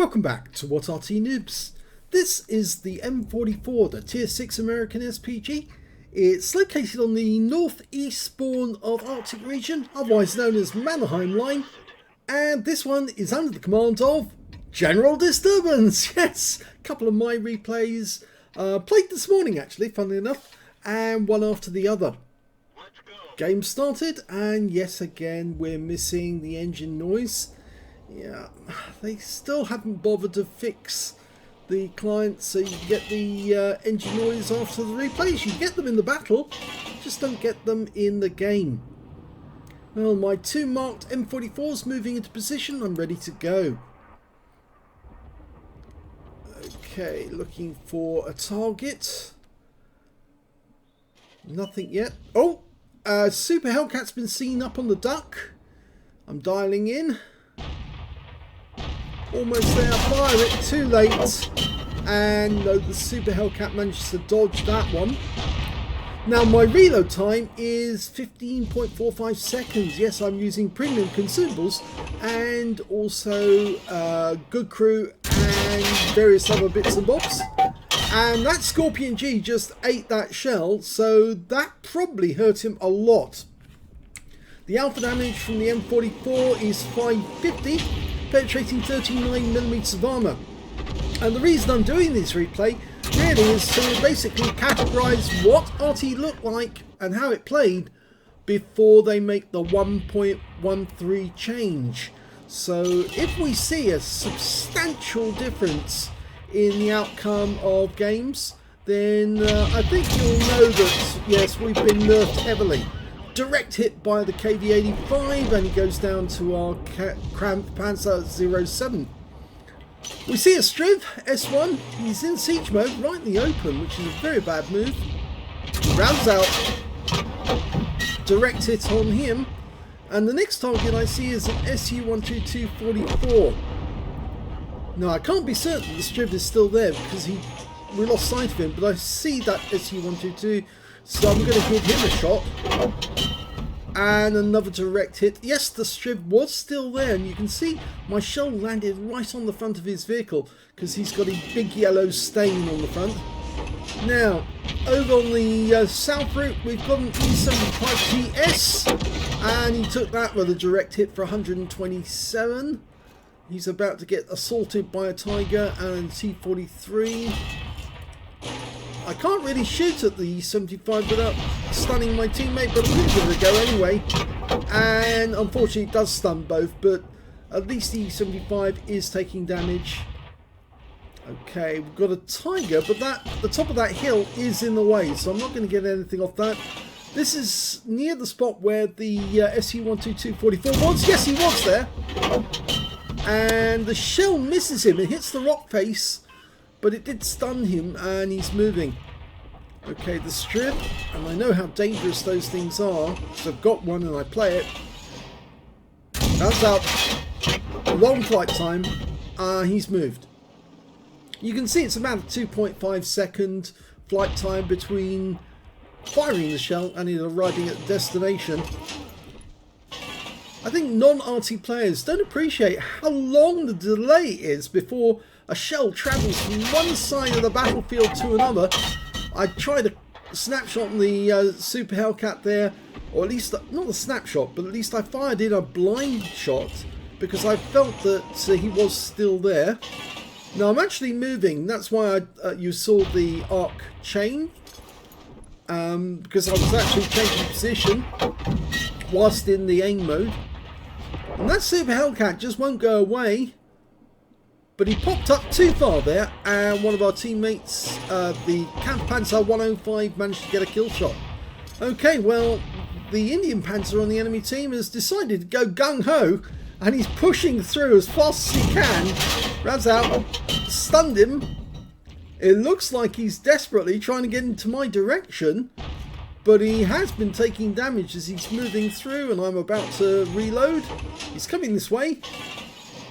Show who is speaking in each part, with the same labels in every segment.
Speaker 1: Welcome back to What Arty Noobs. This is the M44, the Tier 6 American SPG. It's located on the northeast spawn of Arctic Region, otherwise known as Mannerheim Line, and this one is under the command of General Disturbance. Yes, a couple of my replays played this morning actually, funnily enough, and one after the other. Game started, and yes, again we're missing the engine noise. Yeah, they still haven't bothered to fix the client so you can get the engine noise after the replays. You get them in the battle, just don't get them in the game. Well, my two marked M44s moving into position. I'm ready to go. Okay, looking for a target. Nothing yet. Oh, Super Hellcat's been seen up on the duck. I'm dialing in. Almost there, fire it, too late, and no, the Super Hellcat managed to dodge that one. Now my reload time is 15.45 seconds. Yes, I'm using premium consumables and also good crew and various other bits and bobs. And that Scorpion G just ate that shell, so that probably hurt him a lot. The alpha damage from the M44 is 550. Penetrating 39mm of armour. And the reason I'm doing this replay really is to basically categorise what Arty looked like and how it played before they make the 1.13 change. So if we see a substantial difference in the outcome of games, then I think you'll know that yes, we've been nerfed heavily. Direct hit by the KV-85, and he goes down to our Cramped Panzer 07. We see a Striv S1. He's in siege mode, right in the open, which is a very bad move. Rounds out. Direct hit on him. And the next target I see is an SU-122-44. Now, I can't be certain the Striv is still there because we lost sight of him, but I see that SU-122. So I'm going to give him a shot. And another direct hit. Yes, the Striv was still there, and you can see my shell landed right on the front of his vehicle because he's got a big yellow stain on the front. Now, over on the south route, we've got an E75GS, and he took that with a direct hit for 127. He's about to get assaulted by a Tiger and a T-43. I can't really shoot at the E75 without stunning my teammate, but I'm going to give it a go anyway. And unfortunately it does stun both, but at least the E75 is taking damage. Okay, we've got a Tiger, but the top of that hill is in the way, so I'm not going to get anything off that. This is near the spot where the SU-122-44 was. Yes, he was there. And the shell misses him. It hits the rock face. But it did stun him, and he's moving. Okay, the Striv, and I know how dangerous those things are, so I've got one and I play it. That's out. Long flight time. He's moved. You can see it's about a 2.5 second flight time between firing the shell and it arriving at the destination. I think non-Arty players don't appreciate how long the delay is before a shell travels from one side of the battlefield to another. I tried a snapshot on the Super Hellcat there, or at least, not a snapshot, but at least I fired in a blind shot because I felt that he was still there. Now I'm actually moving, that's why you saw the arc chain, because I was actually changing position whilst in the aim mode. And that Super Hellcat just won't go away. But he popped up too far there, and one of our teammates, the Camp Panzer 105, managed to get a kill shot. Okay, well, the Indian Panzer on the enemy team has decided to go gung-ho, and he's pushing through as fast as he can. Rounds out, stunned him. It looks like he's desperately trying to get into my direction, but he has been taking damage as he's moving through, and I'm about to reload. He's coming this way.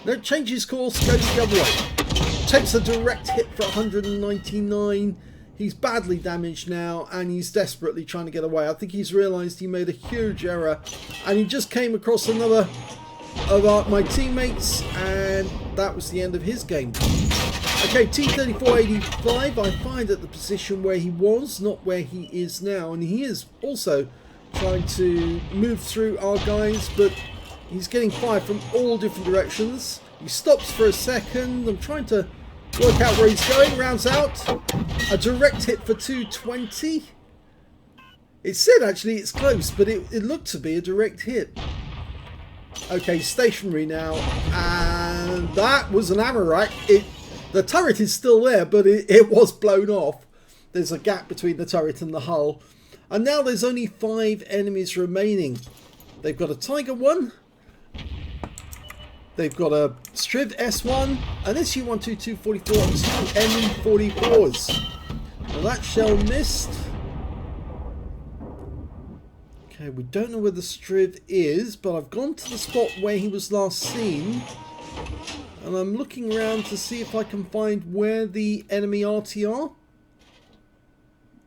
Speaker 1: No, changes course, goes the other way. Takes a direct hit for 199. He's badly damaged now, and he's desperately trying to get away. I think he's realised he made a huge error, and he just came across another of my teammates, and that was the end of his game. Okay, T-3485, I find at the position where he was, not where he is now, and he is also trying to move through our guys, but he's getting fired from all different directions. He stops for a second. I'm trying to work out where he's going. Rounds out. A direct hit for 220. It said actually it's close, but it looked to be a direct hit. Okay, stationary now, and that was an ammo rack. The turret is still there, but it was blown off. There's a gap between the turret and the hull. And now there's only 5 enemies remaining. They've got a Tiger 1. They've got a Striv S1. An SU-122-44 and 2 M44s. Well, that shell missed. Okay, we don't know where the Striv is, but I've gone to the spot where he was last seen. And I'm looking around to see if I can find where the enemy Arty are.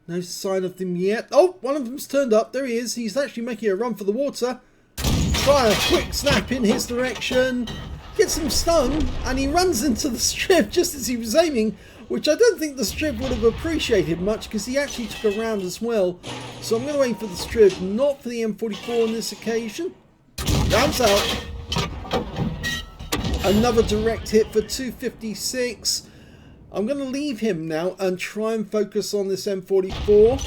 Speaker 1: No sign of them yet. Oh, one of them's turned up. There he is. He's actually making a run for the water. Try a quick snap in his direction. Gets him stunned. And he runs into the Striv just as he was aiming. Which I don't think the Striv would have appreciated much, because he actually took a round as well. So I'm going to aim for the Striv, not for the M44 on this occasion. Rounds out. Another direct hit for 256. I'm going to leave him now and try and focus on this M44.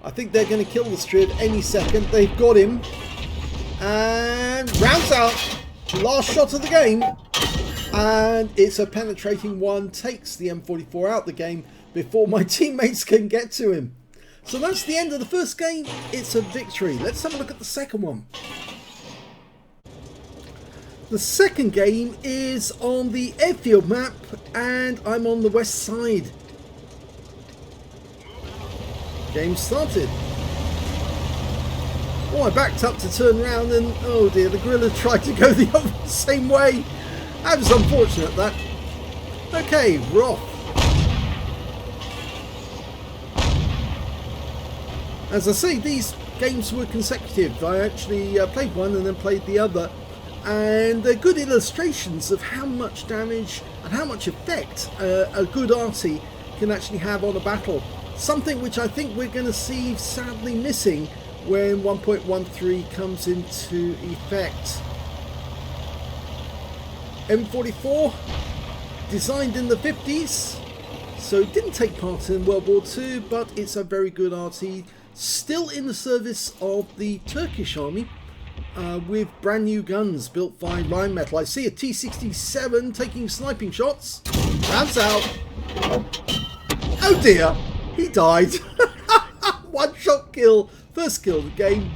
Speaker 1: I think they're going to kill the Striv any second. They've got him. And rounds out. Last shot of the game. And it's a penetrating one. Takes the M44 out the game before my teammates can get to him. So that's the end of the first game. It's a victory. Let's have a look at the second one. The second game is on the Airfield map, and I'm on the west side. Game started. Oh, I backed up to turn around and, oh dear, the gorilla tried to go the same way. That was unfortunate, that. Okay, we're off. As I say, these games were consecutive. I actually played one and then played the other. And they're good illustrations of how much damage and how much effect a good Arty can actually have on a battle. Something which I think we're going to see sadly missing when 1.13 comes into effect. M44, designed in the 50s, so didn't take part in World War II, but it's a very good Arty, still in the service of the Turkish army. With brand new guns built by Rheinmetall. I see a T-67 taking sniping shots. Rounds out. Oh dear, he died. One shot kill. First kill of the game.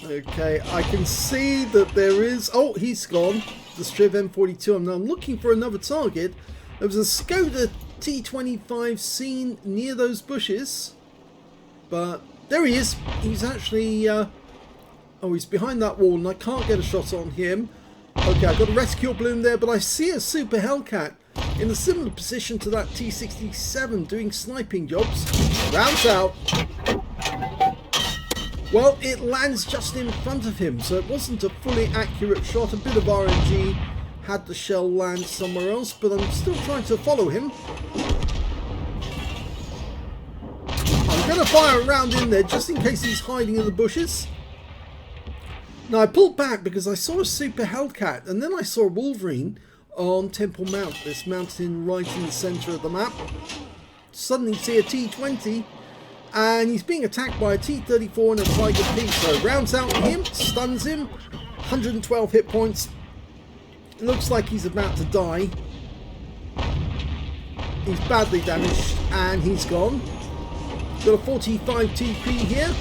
Speaker 1: Okay, I can see that there is... Oh, he's gone. The Striv M42. I'm now looking for another target. There was a Skoda T25 seen near those bushes. But... there he is. He's actually... oh, he's behind that wall and I can't get a shot on him. Okay, I've got a rescue bloom there, but I see a Super Hellcat in a similar position to that T-67 doing sniping jobs. Rounds out. Well, it lands just in front of him, so it wasn't a fully accurate shot. A bit of RNG had the shell land somewhere else, but I'm still trying to follow him. I'm going to fire a round in there just in case he's hiding in the bushes. Now I pulled back because I saw a Super Hellcat and then I saw a Wolverine on Temple Mount, this mountain right in the centre of the map. Suddenly see a T-20 and he's being attacked by a T-34 and a Tiger P. So rounds out him, stuns him, 112 hit points. It looks like he's about to die. He's badly damaged and he's gone. Got a 45 TP here.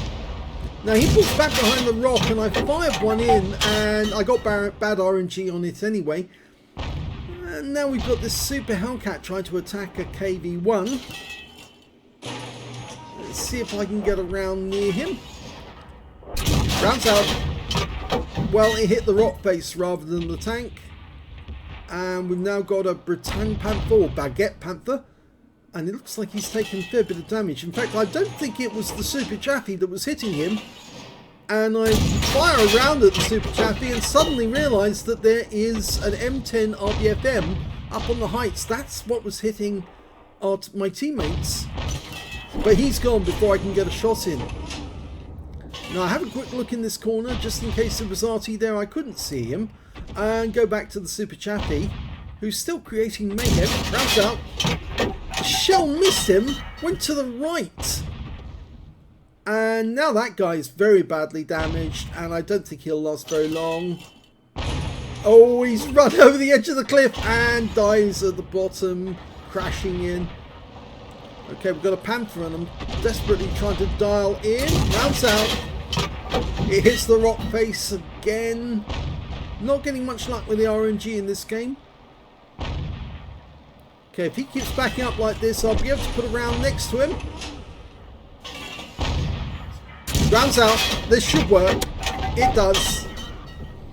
Speaker 1: Now he pulls back behind the rock and I fired one in and I got bad RNG on it anyway. And now we've got this Super Hellcat trying to attack a KV-1. Let's see if I can get around near him. Rounds out. Well, it hit the rock face rather than the tank. And we've now got a Britann Panther or Baguette Panther. And it looks like he's taken a fair bit of damage. In fact, I don't think it was the Super Chaffee that was hitting him. and I fire around at the Super Chappy and suddenly realise that there is an M10 RBFM up on the heights. That's what was hitting my teammates. But he's gone before I can get a shot in. Now I have a quick look in this corner just in case there was Arty there. I couldn't see him. And go back to the Super Chappy, who's still creating mayhem. Rounds out. The shell missed him, went to the right. And now that guy is very badly damaged, and I don't think he'll last very long. Oh, he's run over the edge of the cliff and dies at the bottom, crashing in. Okay, we've got a Panther and I'm desperately trying to dial in. Rounds out. It hits the rock face again. Not getting much luck with the RNG in this game. Okay, if he keeps backing up like this, I'll be able to put a round next to him. Rounds out. This should work. It does.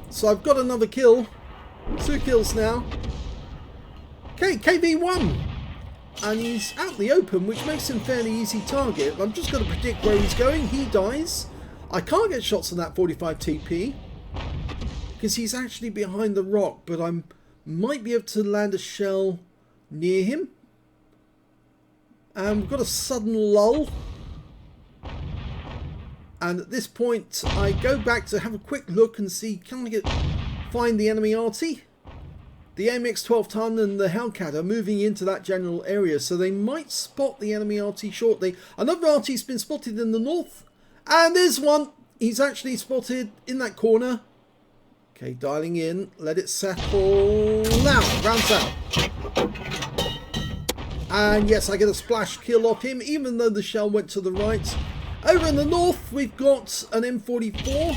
Speaker 1: So I've got another kill. 2 kills now. Okay, KV1. And he's out in the open, which makes him fairly easy target. I'm just going to predict where he's going. He dies. I can't get shots on that 45 TP because he's actually behind the rock, but I might be able to land a shell near him. And we've got a sudden lull. And at this point, I go back to have a quick look and see, can I find the enemy Arty? The AMX 12 ton and the Hellcat are moving into that general area, so they might spot the enemy Arty shortly. Another Arty's been spotted in the north, and there's one. He's actually spotted in that corner. Okay, dialing in. Let it settle. Now, rounds out. And yes, I get a splash kill off him, even though the shell went to the right. Over in the north, we've got an M44.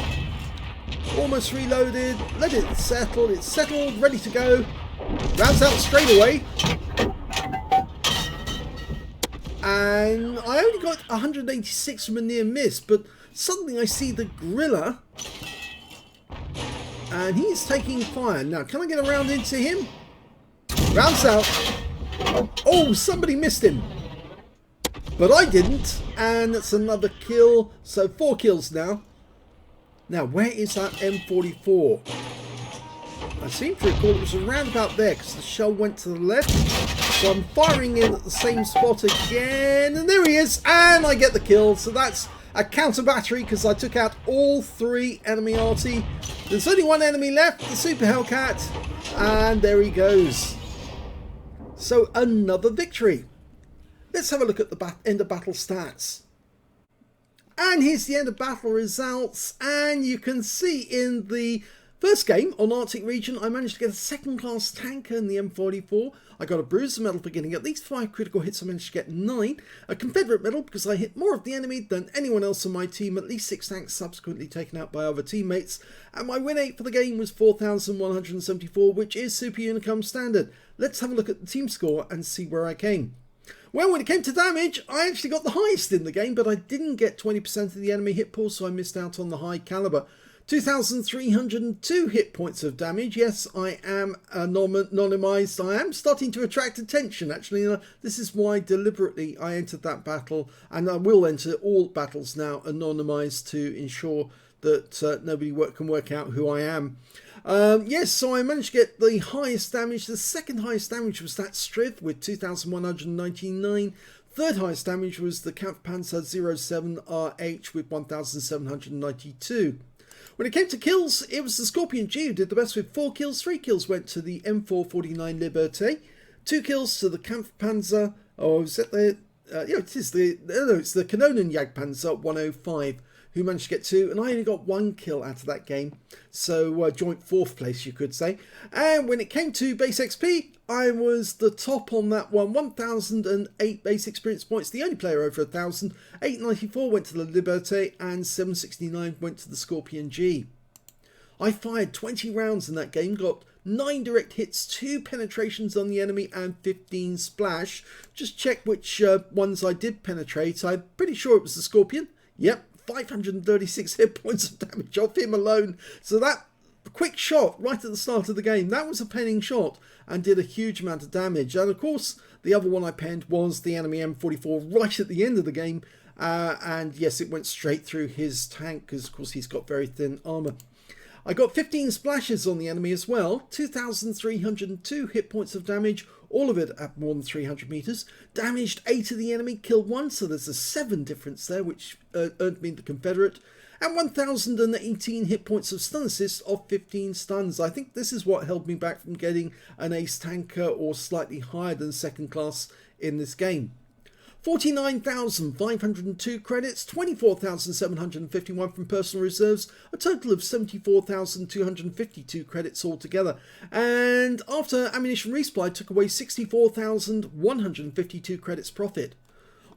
Speaker 1: Almost reloaded. Let it settle. It's settled. Ready to go. Rounds out straight away. And I only got 186 from a near miss, but suddenly I see the Gorilla. And he's taking fire. Now, can I get around into him? Rounds out. Oh, somebody missed him. But I didn't. And that's another kill. So 4 kills now. Now, where is that M44? I seem to recall it was around about there because the shell went to the left. So I'm firing in at the same spot again. And there he is. And I get the kill. So that's a counter battery because I took out all 3 enemy Arty. There's only 1 enemy left, the Super Hellcat. And there he goes. So another victory. Let's have a look at the end of battle stats. And here's the end of battle results, and you can see in the first game on Arctic Region I managed to get a second class tanker in the M44. I got a bruiser medal for getting at least 5 critical hits. I managed to get 9. A Confederate medal because I hit more of the enemy than anyone else on my team, at least 6 tanks subsequently taken out by other teammates. And my win rate for the game was 4,174, which is Super Unicum standard. Let's have a look at the team score and see where I came. Well, when it came to damage, I actually got the highest in the game, but I didn't get 20% of the enemy hit pool, so I missed out on the high caliber. 2,302 hit points of damage. Yes, I am anonymized. I am starting to attract attention, actually. This is why deliberately I entered that battle, and I will enter all battles now anonymized to ensure that nobody can work out who I am. Yes, so I managed to get the highest damage. The second highest damage was that Striv with 2,199. Third highest damage was the Kampfpanzer 07RH with 1,792. When it came to kills, it was the Scorpion G who did the best with 4 kills. 3 kills went to the M449 Liberté. 2 kills to the Kampfpanzer. Oh, is that the... it's the Kanonen Jagdpanzer 105. Who managed to get 2, and I only got 1 kill out of that game, so joint 4th place you could say. And when it came to base XP, I was the top on that one, 1,008 base experience points, the only player over 1,000, 894 went to the Liberté, and 769 went to the Scorpion G. I fired 20 rounds in that game, got 9 direct hits, 2 penetrations on the enemy, and 15 splash. Just check which ones I did penetrate. I'm pretty sure it was the Scorpion. Yep. 536 hit points of damage off him alone. So that quick shot right at the start of the game, that was a penning shot and did a huge amount of damage. And of course, the other one I penned was the enemy M44 right at the end of the game. And yes, it went straight through his tank because, of course, he's got very thin armor. I got 15 splashes on the enemy as well, 2,302 hit points of damage, all of it at more than 300 meters. Damaged 8 of the enemy, killed 1, so there's a 7 difference there, which earned me the Confederate. And 1,018 hit points of stun assist off 15 stuns. I think this is what held me back from getting an ace tanker or slightly higher than second class in this game. 49,502 credits, 24,751 from personal reserves, a total of 74,252 credits altogether. And after ammunition resupply, I took away 64,152 credits profit.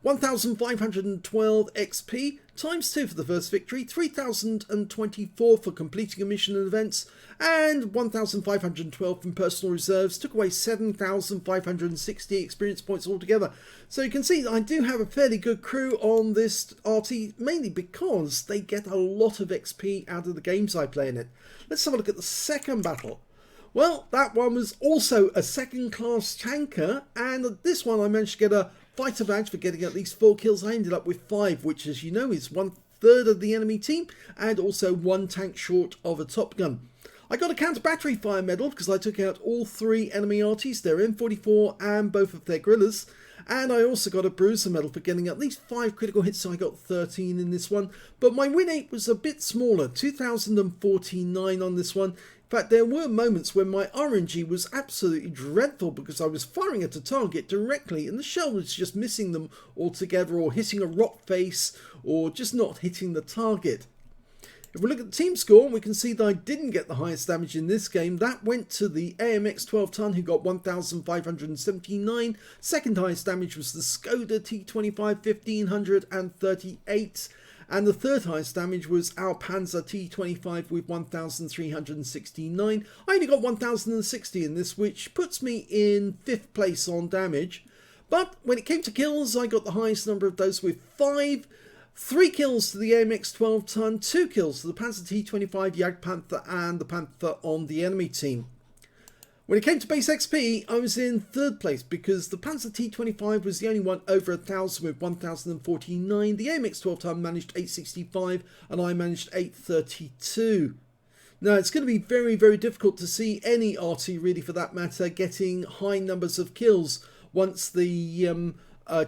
Speaker 1: 1,512 XP, times 2 for the first victory, 3,024 for completing a mission and events, and 1,512 from personal reserves, took away 7,560 experience points altogether. So you can see I do have a fairly good crew on this Arty, mainly because they get a lot of XP out of the games I play in it. Let's have a look at the second battle. Well, that one was also a second class tanker, and this one I managed to get a fighter badge for getting at least 4 kills. I ended up with 5, which, as you know, is 1/3 of the enemy team, and also 1 tank short of a Top Gun. I got a counter battery fire medal because I took out all 3 enemy Arties, their M44 and both of their guerrillas. And I also got a bruiser medal for getting at least 5 critical hits, so I got 13 in this one. But my win rate was a bit smaller, 2,049 on this one. In fact, there were moments when my RNG was absolutely dreadful because I was firing at a target directly and the shell was just missing them altogether, or hitting a rock face, or just not hitting the target. If we look at the team score, we can see that I didn't get the highest damage in this game. That went to the AMX 12 ton, who got 1,579. Second highest damage was the Skoda T25 1,538. And the third highest damage was our Panzer T25 with 1,369. I only got 1,060 in this, which puts me in 5th place on damage. But when it came to kills, I got the highest number of those with 5. 3 kills to the AMX 12 ton, 2 kills to the Panzer T25 Jagdpanther and the Panther on the enemy team. When it came to base XP, I was in 3rd place because the Panzer T25 was the only one over 1,000 with 1,049. The AMX 12 ton managed 865 and I managed 832. Now, it's going to be very, very difficult to see any Arty, really, for that matter, getting high numbers of kills once the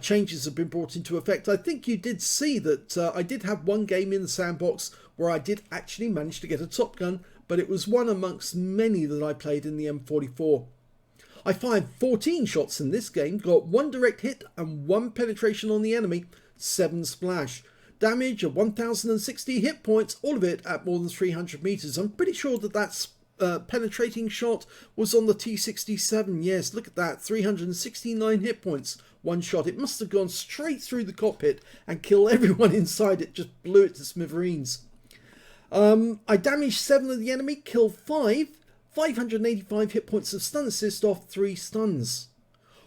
Speaker 1: changes have been brought into effect. I think you did see that I did have one game in the sandbox where I did actually manage to get a Top Gun, but it was one amongst many that I played in the M44. I fired 14 shots in this game, got 1 direct hit and 1 penetration on the enemy, 7 splash. Damage of 1,060 hit points, all of it at more than 300 meters. I'm pretty sure that that's penetrating shot was on the T67. Yes, look at that, 369 hit points, 1 shot. It must have gone straight through the cockpit and killed everyone inside it, just blew it to smithereens. I damaged 7 of the enemy, killed 5, 585 hit points of stun assist off 3 stuns.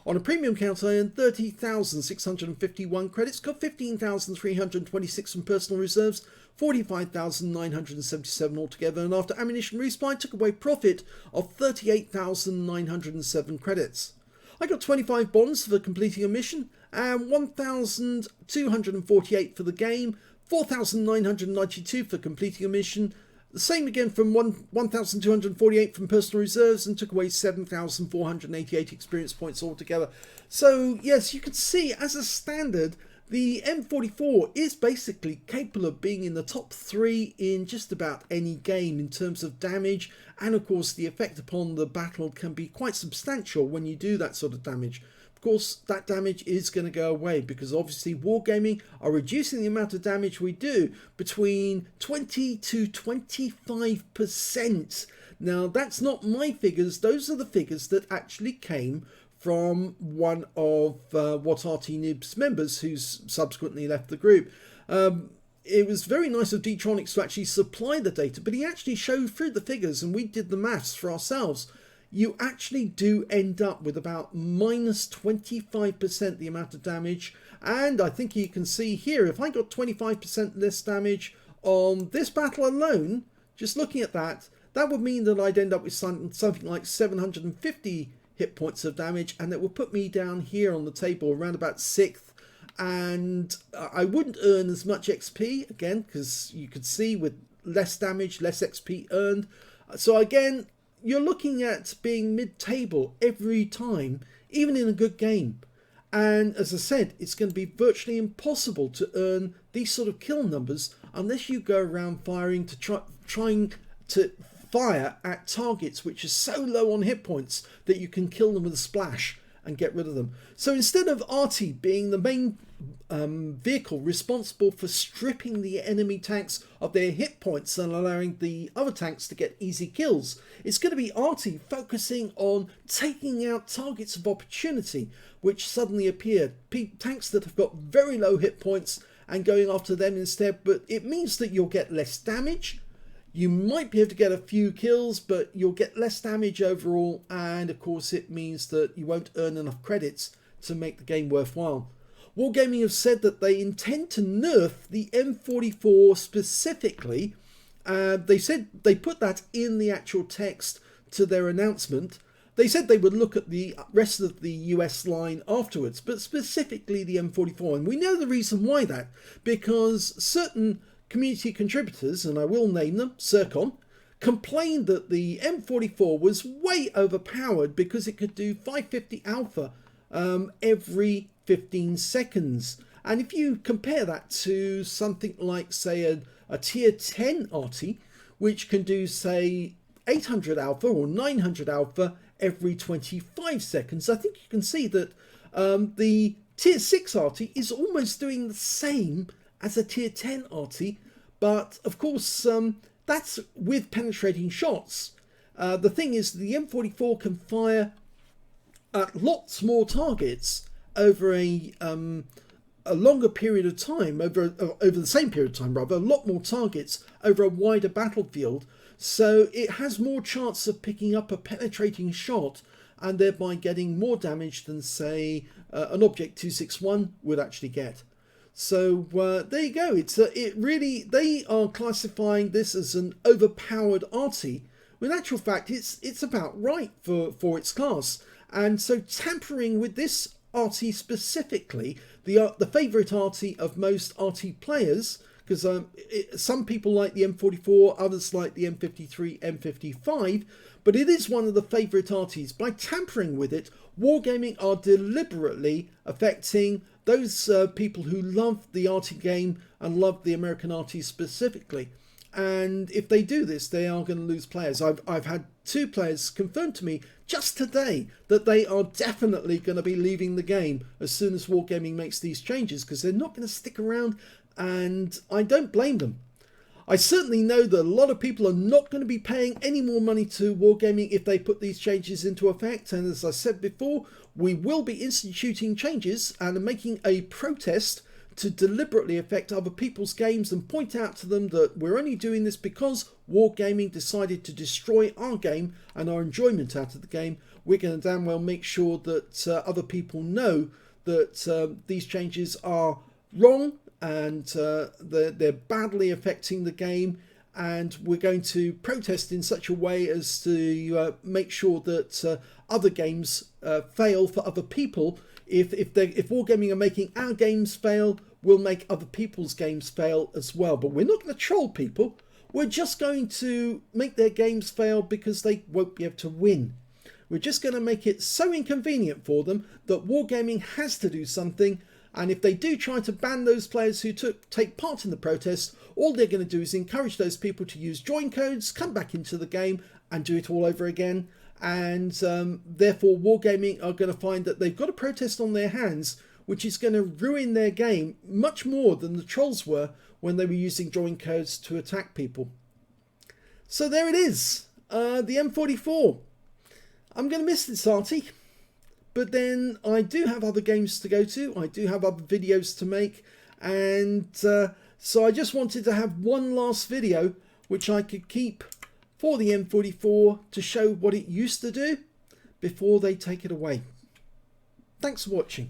Speaker 1: On a premium count, I earned 30,651 credits, got 15,326 from personal reserves, 45,977 altogether, and after ammunition resupply, took away profit of 38,907 credits. I got 25 bonds for completing a mission, and 1,248 for the game, 4,992 for completing a mission, the same again from 1,248 from personal reserves, and took away 7,488 experience points altogether. So yes, you can see as a standard, the M44 is basically capable of being in the top 3 in just about any game in terms of damage, and of course the effect upon the battle can be quite substantial when you do that sort of damage. Of course, that damage is going to go away because obviously wargaming are reducing the amount of damage we do between 20 to 25%. Now, that's not my figures. Those are the figures that actually came from one of What Arty Noobs members who's subsequently left the group. It was very nice of D-Tronics to actually supply the data, but he actually showed through the figures and we did the maths for ourselves. You actually do end up with about minus 25% the amount of damage. And I think you can see here, if I got 25% less damage on this battle alone, just looking at that, that would mean that I'd end up with something like 750 hit points of damage, and it would put me down here on the table around about 6th and I wouldn't earn as much XP again, because you could see with less damage, less XP earned. So again, you're looking at being mid-table every time, even in a good game. And as I said, it's going to be virtually impossible to earn these sort of kill numbers unless you go around firing to trying to fire at targets which are so low on hit points that you can kill them with a splash and get rid of them. So instead of Arty being the main vehicle responsible for stripping the enemy tanks of their hit points and allowing the other tanks to get easy kills, it's going to be Arty focusing on taking out targets of opportunity which suddenly appear, tanks that have got very low hit points, and going after them instead. But it means that you'll get less damage. You might be able to get a few kills, but you'll get less damage overall, and of course it means that you won't earn enough credits to make the game worthwhile. Wargaming have said that they intend to nerf the M44 specifically. They said they put that in the actual text to their announcement. They said they would look at the rest of the US line afterwards, but specifically the M44. And we know the reason why that, because certain community contributors, and I will name them, Circon, complained that the M44 was way overpowered because it could do 550 alpha every 15 seconds. And if you compare that to something like, say, a tier 10 Arty, which can do, say, 800 alpha or 900 alpha every 25 seconds, I think you can see that the tier 6 Arty is almost doing the same as a tier 10 Arty, but of course that's with penetrating shots. The thing is, the M44 can fire at lots more targets over a longer period of time, over the same period of time rather, a lot more targets over a wider battlefield, so it has more chance of picking up a penetrating shot and thereby getting more damage than, say, an Object 261 would actually get. So there you go. They are classifying this as an overpowered Arty. In actual fact, it's about right for its class. And so tampering with this Arty specifically, the favourite Arty of most Arty players, because some people like the M44, others like the M53, M55, but it is one of the favourite Arties. By tampering with it, Wargaming are deliberately affecting those people who love the Arty game and love the American Arty specifically. And if they do this, they are going to lose players. I've had 2 players confirm to me just today that they are definitely going to be leaving the game as soon as Wargaming makes these changes, because they're not going to stick around, and I don't blame them. I certainly know that a lot of people are not going to be paying any more money to Wargaming if they put these changes into effect. And as I said before, we will be instituting changes and making a protest to deliberately affect other people's games and point out to them that we're only doing this because Wargaming decided to destroy our game and our enjoyment out of the game. We're going to damn well make sure that other people know that these changes are wrong and they're badly affecting the game, and we're going to protest in such a way as to make sure that other games fail for other people. If Wargaming are making our games fail, we'll make other people's games fail as well. But we're not going to troll people. We're just going to make their games fail because they won't be able to win. We're just going to make it so inconvenient for them that Wargaming has to do something. And if they do try to ban those players who take part in the protest, all they're going to do is encourage those people to use join codes, come back into the game and do it all over again. And therefore Wargaming are going to find that they've got a protest on their hands, which is going to ruin their game much more than the trolls were when they were using join codes to attack people. So there it is, the M44. I'm going to miss this Arty, but then I do have other games to go to. I do have other videos to make, and so I just wanted to have one last video which I could keep for the M44 to show what it used to do before they take it away. Thanks for watching.